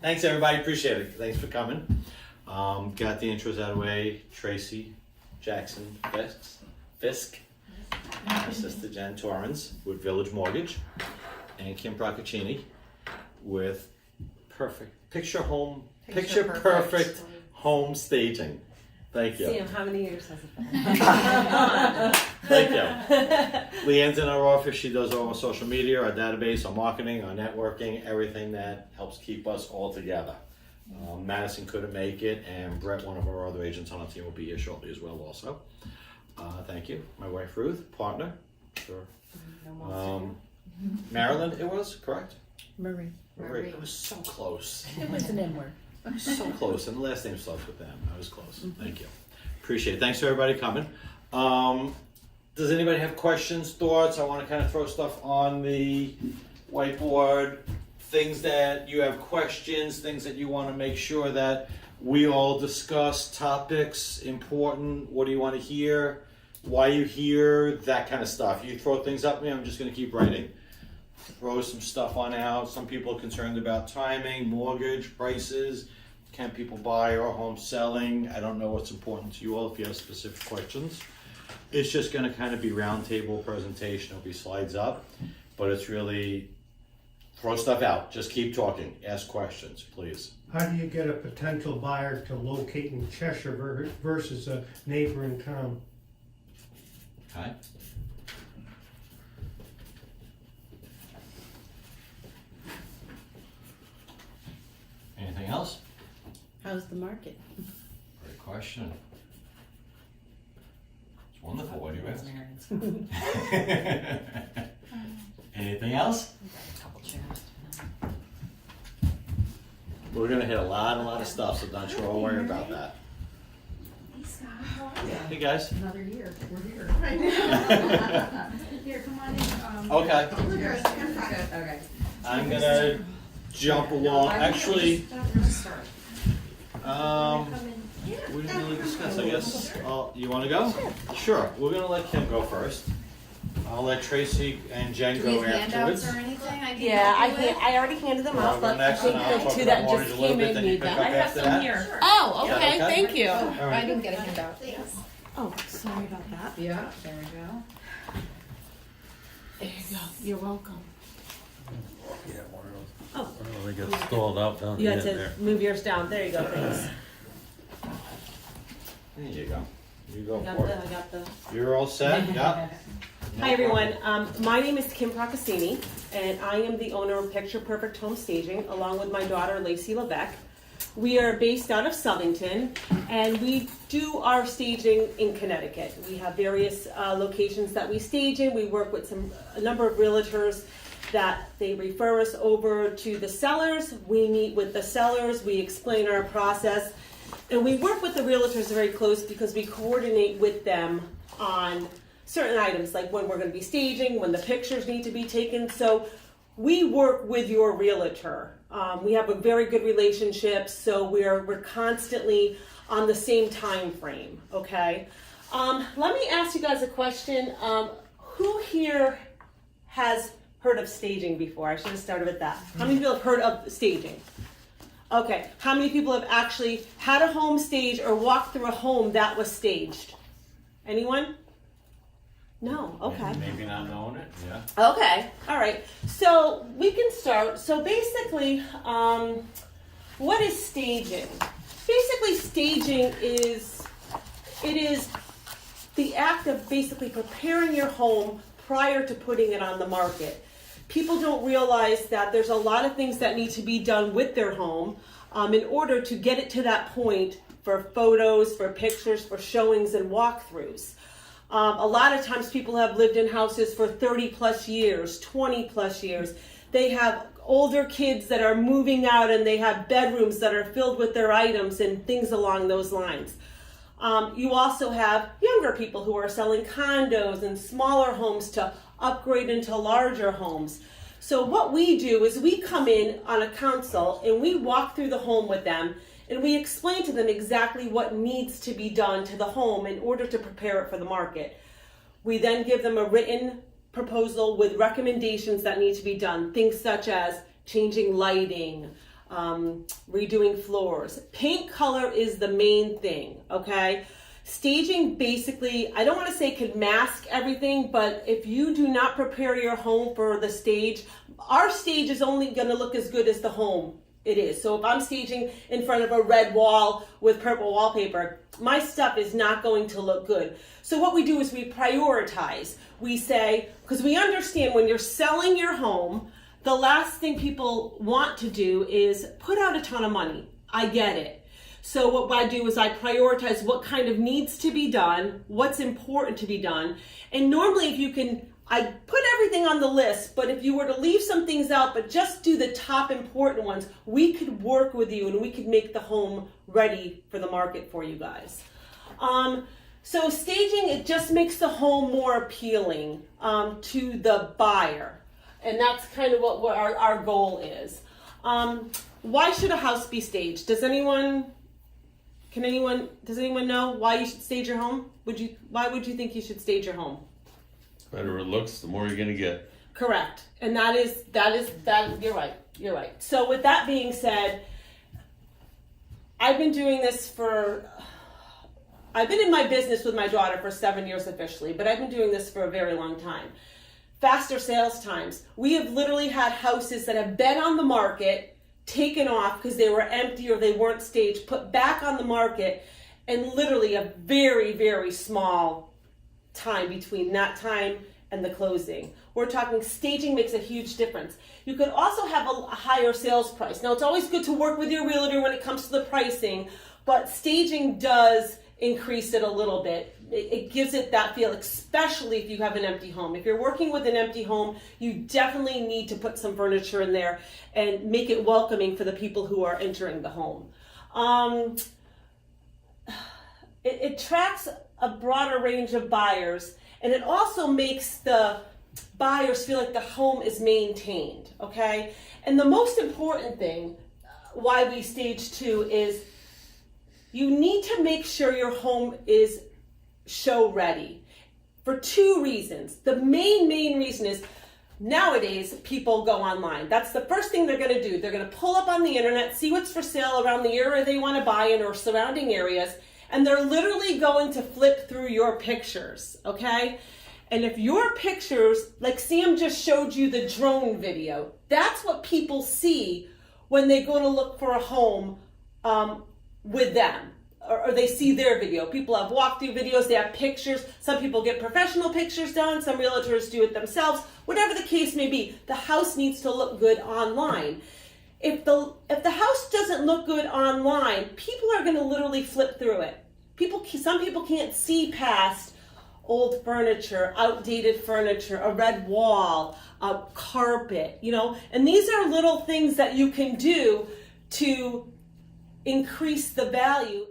Thanks everybody, appreciate it. Thanks for coming. Got the intros out of the way. Tracey, Jackson-Fiske, our sister Jen Torrens with Village Mortgage, and Kim Procaccini with picture perfect home staging. Thank you. Sam, how many years has it been? Thank you. Leanne's in our office. She does all our social media, our database, our marketing, our networking, everything that helps keep us all together. Madison couldn't make it, and Brett, one of our other agents on our team, will be here shortly as well also. Thank you. My wife Ruth, partner. Sure. Marilyn, it was, correct? Marie. It was so close. It was an M word. So close, and the last name starts with M. I was close. Thank you. Appreciate it. Thanks for everybody coming. Does anybody have questions, thoughts? I want to kind of throw stuff on the whiteboard. Things that you have questions, things that you want to make sure that we all discuss, topics, important, what do you want to hear, why you here, that kind of stuff. You throw things up at me, I'm just going to keep writing. Throw some stuff on out. Some people are concerned about timing, mortgage, prices. Can people buy or home selling? I don't know what's important to you all if you have specific questions. It's just going to kind of be roundtable presentation. It'll be slides up, but it's really throw stuff out. Just keep talking. Ask questions, please. How do you get a potential buyer to locate in Cheshire versus a neighboring town? Okay. Anything else? How's the market? Great question. It's wonderful. What do you ask? Anything else? We're gonna hit a lot of stuff, so don't you all worry about that. Hey guys. Another year. We're here. Here, come on in. Okay. Okay. I'm gonna jump along. Actually, we didn't really discuss. I guess you want to go? Sure. We're gonna let Kim go first. I'll let Tracey and Jen go afterwards. Or anything? I already handed them I'll out, go but I next, think and I'll the talk two about that mortgage just a little came bit, in then you need pick them. up I have after some that. here. Oh, Is that okay, okay? thank you. All right. I didn't get a handout. Oh, sorry about that. Yeah, there we go. There you go. You're welcome. Yeah, one of those. Oh. They get stalled out down You the had end to there. move yours down. There you go, thanks. There you go. You go I got for the, it. I got the. You're all set? Yeah. Hi everyone, my name is Kim Procaccini, and I am the owner of Picture Perfect Home Staging, along with my daughter Lacey Levesque. We are based out of Southington, and we do our staging in Connecticut. We have various locations that we stage in. We work with a number of realtors that they refer us over to the sellers. We meet with the sellers, we explain our process, and we work with the realtors very close because we coordinate with them on certain items, like when we're going to be staging, when the pictures need to be taken. So we work with your realtor. We have a very good relationship, so we're constantly on the same time frame. Okay. Let me ask you guys a question. Who here has heard of staging before? I should have started with that. How many people have heard of staging? Okay. How many people have actually had a home stage or walked through a home that was staged? Anyone? No, okay. Maybe not knowing it, yeah. Okay, all right. So we can start. So basically, what is staging? Basically, staging is the act of basically preparing your home prior to putting it on the market. People don't realize that there's a lot of things that need to be done with their home in order to get it to that point for photos, for pictures, for showings and walkthroughs. A lot of times people have lived in houses for 30 plus years, 20 plus years. They have older kids that are moving out and they have bedrooms that are filled with their items and things along those lines. You also have younger people who are selling condos and smaller homes to upgrade into larger homes. So what we do is we come in on a consult and we walk through the home with them and we explain to them exactly what needs to be done to the home in order to prepare it for the market. We then give them a written proposal with recommendations that need to be done. Things such as changing lighting, redoing floors. Paint color is the main thing, okay? Staging basically, I don't want to say can mask everything, but if you do not prepare your home for the stage, our stage is only going to look as good as the home it is. So if I'm staging in front of a red wall with purple wallpaper, my stuff is not going to look good. So what we do is we prioritize. We say, because we understand when you're selling your home, the last thing people want to do is put out a ton of money. I get it. So what I do is I prioritize what kind of needs to be done, what's important to be done. And normally if you can, I put everything on the list, but if you were to leave some things out, but just do the top important ones, we could work with you and we could make the home ready for the market for you guys. So staging, it just makes the home more appealing to the buyer. And that's kind of what our goal is. Why should a house be staged? Does anyone know why you should stage your home? Why would you think you should stage your home? Better it looks, the more you're gonna get. Correct. And that is you're right. So with that being said, I've been in my business with my daughter for 7 years officially, but I've been doing this for a very long time. Faster sales times. We have literally had houses that have been on the market, taken off because they were empty or they weren't staged, put back on the market, and literally a very, very small time between that time and the closing. We're talking staging makes a huge difference. You could also have a higher sales price. Now, it's always good to work with your realtor when it comes to the pricing, but staging does increase it a little bit. It gives it that feel, especially if you have an empty home. If you're working with an empty home, you definitely need to put some furniture in there and make it welcoming for the people who are entering the home. It attracts a broader range of buyers, and it also makes the buyers feel like the home is maintained, okay? And the most important thing why we stage too is you need to make sure your home is show ready for two reasons. The main reason is nowadays people go online. That's the first thing they're going to do. They're going to pull up on the internet, see what's for sale around the area they want to buy in or surrounding areas, and they're literally going to flip through your pictures, okay? And if your pictures, like Sam just showed you the drone video, that's what people see when they go to look for a home with them. Or they see their video. People have walkthrough videos, they have pictures. Some people get professional pictures done, some realtors do it themselves. Whatever the case may be, the house needs to look good online. If the house doesn't look good online, people are going to literally flip through it. Some people can't see past old furniture, outdated furniture, a red wall, a carpet, and these are little things that you can do to increase the value.